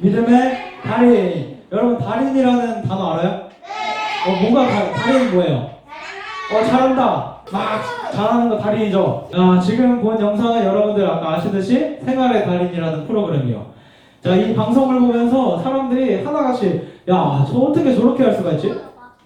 믿음의 달인. 여러분 달인이라는 단어 알아요? 뭐가 달인 뭐예요? 잘한다. 막 잘하는 거 달인이죠. 지금 본 영상은 여러분들 아까 아시듯이 생활의 달인이라는 프로그램이요. 자, 이 방송을 보면서 사람들이 하나같이 야, 저 어떻게 저렇게 할 수가 있지?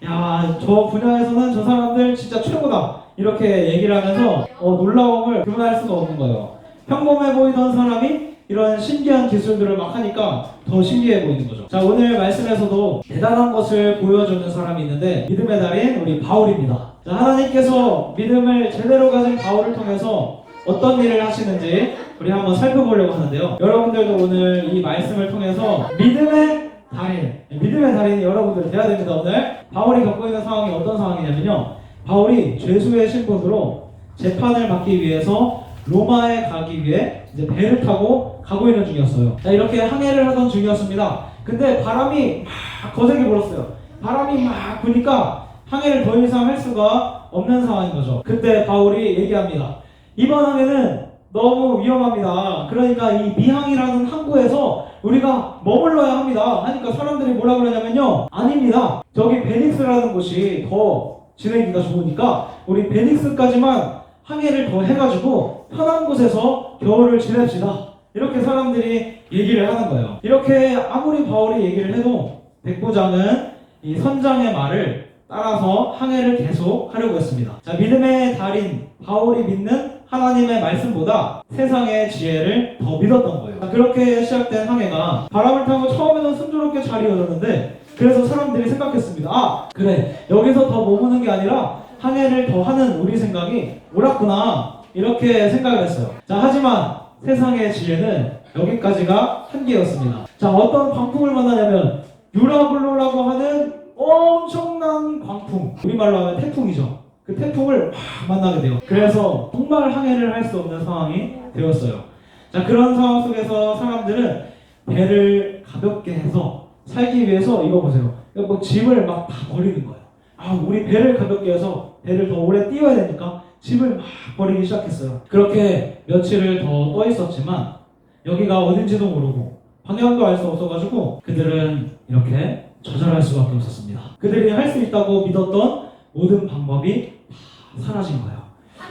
야, 저 분야에서는 저 사람들 진짜 최고다. 이렇게 얘기를 하면서 놀라움을 금할 수가 없는 거예요. 평범해 보이던 사람이 이런 신기한 기술들을 막 하니까 더 신기해 보이는 거죠. 자, 오늘 말씀에서도 대단한 것을 보여주는 사람이 있는데 믿음의 달인 우리 바울입니다. 자, 하나님께서 믿음을 제대로 가진 바울을 통해서 어떤 일을 하시는지 우리 한번 살펴보려고 하는데요. 여러분들도 오늘 이 말씀을 통해서 믿음의 달인이 여러분들 돼야 됩니다. 오늘 바울이 겪고 있는 상황이 어떤 상황이냐면요, 바울이 죄수의 신분으로 재판을 받기 위해서 로마에 가기 위해 이제 배를 타고 가고 있는 중이었어요. 자, 이렇게 항해를 하던 중이었습니다. 근데 바람이 막 거세게 불었어요. 바람이 막 부니까 항해를 더 이상 할 수가 없는 상황인 거죠. 그때 바울이 얘기합니다. 이번 항해는 너무 위험합니다. 그러니까 이 미항이라는 항구에서 우리가 머물러야 합니다. 하니까 사람들이 뭐라 그러냐면요, 아닙니다. 저기 베닉스라는 곳이 더 지내기가 좋으니까 우리 베닉스까지만 항해를 더 해가지고 편한 곳에서 겨울을 지냅시다. 이렇게 사람들이 얘기를 하는 거예요. 이렇게 아무리 바울이 얘기를 해도 백부장은 이 선장의 말을 따라서 항해를 계속 하려고 했습니다. 자, 믿음의 달인 바울이 믿는 하나님의 말씀보다 세상의 지혜를 더 믿었던 거예요. 자, 그렇게 시작된 항해가 바람을 타고 처음에는 순조롭게 잘 이어졌는데, 그래서 사람들이 생각했습니다. 그래, 여기서 더 머무는 게 아니라 항해를 더 하는 우리 생각이 옳았구나, 이렇게 생각을 했어요. 자, 하지만 세상의 지혜는 여기까지가 한계였습니다. 자, 어떤 광풍을 만나냐면 유라블로라고 하는 엄청난 광풍, 우리말로 하면 태풍이죠. 그 태풍을 막 만나게 돼요. 그래서 정말 항해를 할 수 없는 상황이 되었어요. 자, 그런 상황 속에서 사람들은 배를 가볍게 해서 살기 위해서 이거 보세요. 뭐 짐을 막 다 버리는 거예요. 우리 배를 가볍게 해서 배를 더 오래 띄워야 되니까 짐을 막 버리기 시작했어요. 그렇게 며칠을 더 떠 있었지만 여기가 어딘지도 모르고 방향도 알 수 없어가지고 그들은 이렇게 좌절할 수밖에 없었습니다. 그들이 할 수 있다고 믿었던 모든 방법이 다 사라진 거예요.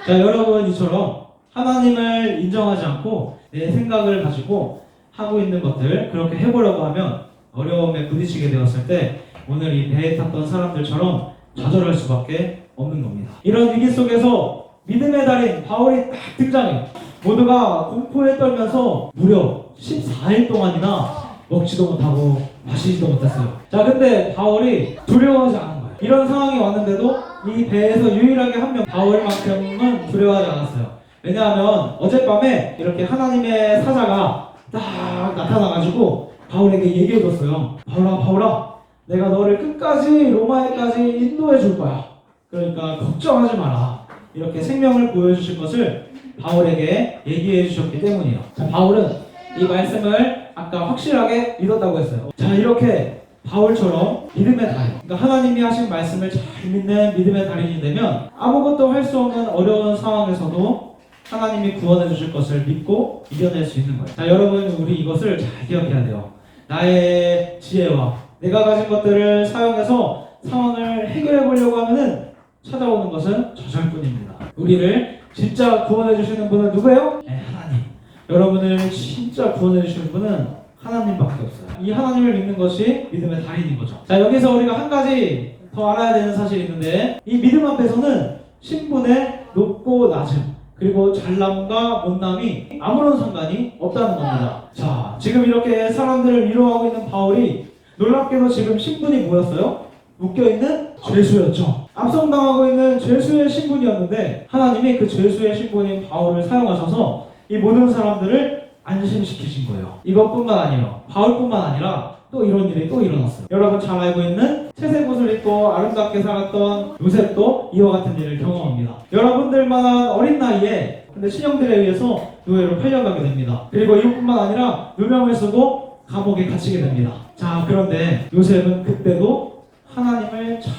자, 여러분 이처럼 하나님을 인정하지 않고 내 생각을 가지고 하고 있는 것들 그렇게 해보려고 하면 어려움에 부딪히게 되었을 때 오늘 이 배에 탔던 사람들처럼 좌절할 수밖에 없는 겁니다. 이런 위기 속에서 믿음의 달인 바울이 딱 등장해요. 모두가 공포에 떨면서 무려 14일 동안이나 먹지도 못하고 마시지도 못했어요. 자, 근데 바울이 두려워하지 않은 거예요. 이런 상황이 왔는데도 이 배에서 유일하게 한 명 바울만큼은 두려워하지 않았어요. 왜냐하면 어젯밤에 이렇게 하나님의 사자가 딱 나타나가지고 바울에게 얘기해줬어요. 바울아, 내가 너를 끝까지 로마에까지 인도해 줄 거야. 그러니까 걱정하지 마라. 이렇게 생명을 보여주실 것을 바울에게 얘기해 주셨기 때문이에요. 자, 바울은 이 말씀을 아까 확실하게 믿었다고 했어요. 자, 이렇게 바울처럼 믿음의 달인, 그러니까 하나님이 하신 말씀을 잘 믿는 믿음의 달인이 되면 아무것도 할 수 없는 어려운 상황에서도 하나님이 구원해 주실 것을 믿고 이겨낼 수 있는 거예요. 자, 여러분, 우리 이것을 잘 기억해야 돼요. 나의 지혜와 내가 가진 것들을 사용해서 상황을 해결해 보려고 하면은 찾아오는 것은 좌절뿐입니다. 우리를 진짜 구원해 주시는 분은 누구예요? 하나님. 여러분을 진짜 구원해 주시는 분은 하나님밖에 없어요. 이 하나님을 믿는 것이 믿음의 달인인 거죠. 자, 여기서 우리가 한 가지 더 알아야 되는 사실이 있는데, 이 믿음 앞에서는 신분의 높고 낮음 그리고 잘남과 못남이 아무런 상관이 없다는 겁니다. 자, 지금 이렇게 사람들을 위로하고 있는 바울이 놀랍게도 지금 신분이 뭐였어요? 묶여있는 죄수였죠. 압송당하고 있는 죄수의 신분이었는데 하나님이 그 죄수의 신분인 바울을 사용하셔서 이 모든 사람들을 안심시키신 거예요. 이것뿐만 아니라 바울뿐만 아니라 또 이런 일이 또 일어났어요. 여러분 잘 알고 있는 채색 옷을 입고 아름답게 살았던 요셉도 이와 같은 일을 경험합니다. 여러분들만한 어린 나이에 근데 신형들에 의해서 노예로 팔려가게 됩니다. 그리고 이것뿐만 아니라 누명을 쓰고 감옥에 갇히게 됩니다. 자, 그런데 요셉은 그때도 하나님을 잘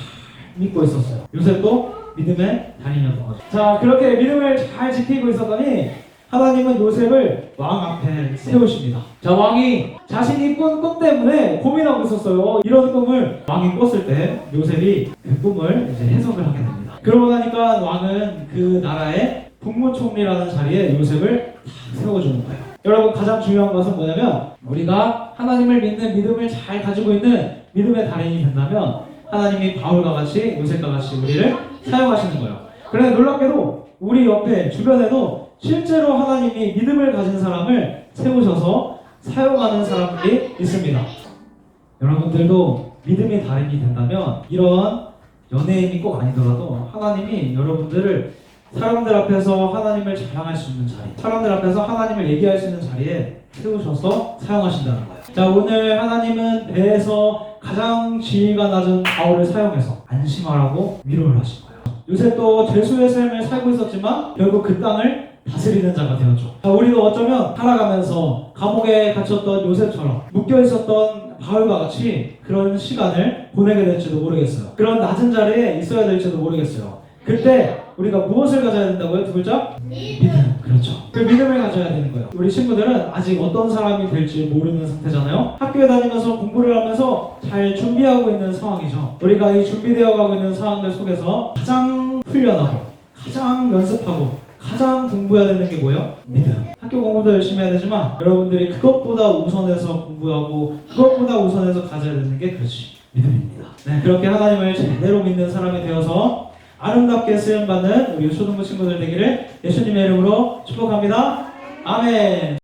믿고 있었어요. 요셉도 믿음의 달인이었던 거죠. 자, 그렇게 믿음을 잘 지키고 있었더니 하나님은 요셉을 왕 앞에 세우십니다. 자, 왕이 자신이 꾼 꿈 때문에 고민하고 있었어요. 이런 꿈을 왕이 꿨을 때 요셉이 그 꿈을 이제 해석을 하게 됩니다. 그러고 나니까 왕은 그 나라의 국무총리라는 자리에 요셉을 딱 세워주는 거예요. 여러분, 가장 중요한 것은 뭐냐면 우리가 하나님을 믿는 믿음을 잘 가지고 있는 믿음의 달인이 된다면 하나님이 바울과 같이 요셉과 같이 우리를 사용하시는 거예요. 그런데 놀랍게도 우리 옆에 주변에도 실제로 하나님이 믿음을 가진 사람을 세우셔서 사용하는 사람들이 있습니다. 여러분들도 믿음의 달인이 된다면 이런 연예인이 꼭 아니더라도 하나님이 여러분들을 사람들 앞에서 하나님을 자랑할 수 있는 자리, 사람들 앞에서 하나님을 얘기할 수 있는 자리에 세우셔서 사용하신다는 거예요. 자, 오늘 하나님은 배에서 가장 지위가 낮은 바울을 사용해서 안심하라고 위로를 하신 거예요. 요셉도 죄수의 삶을 살고 있었지만 결국 그 땅을 다스리는 자가 되었죠. 자, 우리도 어쩌면 살아가면서 감옥에 갇혔던 요셉처럼 묶여있었던 바울과 같이 그런 시간을 보내게 될지도 모르겠어요. 그런 낮은 자리에 있어야 될지도 모르겠어요. 그때 우리가 무엇을 가져야 된다고요? 두 글자? 믿음. 그렇죠. 그 믿음을 가져야 되는 거예요. 우리 친구들은 아직 어떤 사람이 될지 모르는 상태잖아요. 학교에 다니면서 공부를 하면서 잘 준비하고 있는 상황이죠. 우리가 이 준비되어 가고 있는 상황들 속에서 가장 훈련하고 가장 연습하고 가장 공부해야 되는 게 뭐예요? 믿음. 학교 공부도 열심히 해야 되지만 여러분들이 그것보다 우선해서 공부하고 그것보다 우선해서 가져야 되는 게 그렇지, 믿음입니다. 네, 그렇게 하나님을 제대로 믿는 사람이 되어서 아름답게 쓰임받는 우리 초등부 친구들 되기를 예수님의 이름으로 축복합니다. 아멘.